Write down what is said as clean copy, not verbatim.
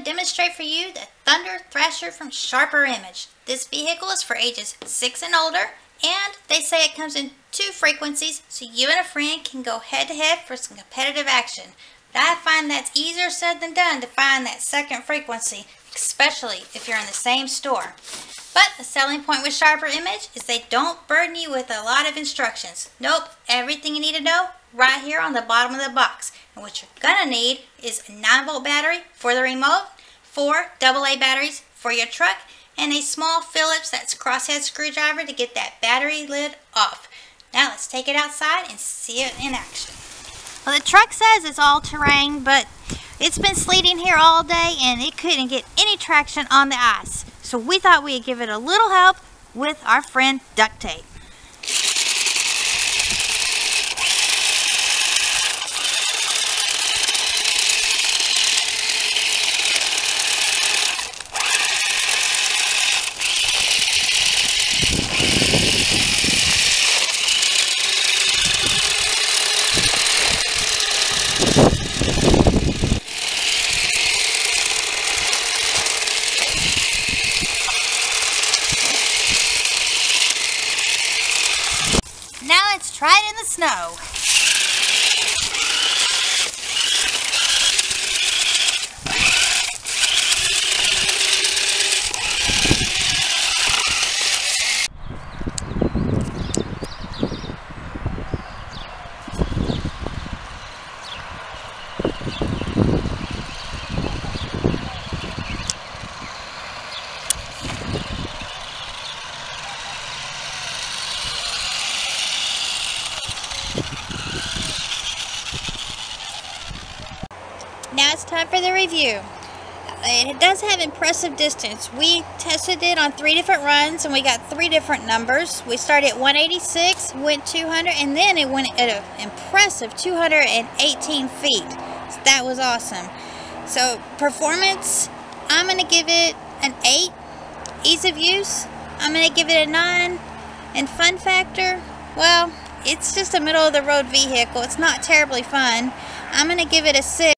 Demonstrate for you the Thrasher from Sharper Image. This vehicle is for ages 6 and older, and they say it comes in 2 frequencies, so you and a friend can go head to head for some competitive action. But I find that's easier said than done to find that second frequency, especially if you're in the same store. But the selling point with Sharper Image is they don't burden you with a lot of instructions. Nope, everything you need to know right here on the bottom of the box. And what you're gonna need is a 9-volt battery for the remote, 4 AA batteries for your truck, and a small Phillips that's crosshead screwdriver to get that battery lid off. Now let's take it outside and see it in action. Well, the truck says it's all terrain, but it's been sleeting here all day and it couldn't get any traction on the ice. So we thought we'd give it a little help with our friend duct tape. Now let's try it in the snow. Now it's time for the review. It does have impressive distance. We tested it on 3 different runs and we got 3 different numbers. We started at 186, went 200, and then it went at an impressive 218 feet. So that was awesome. So performance, I'm going to give it an 8. Ease of use, I'm going to give it a 9. And fun factor, well, it's just a middle of the road vehicle. It's not terribly fun. I'm going to give it a 6.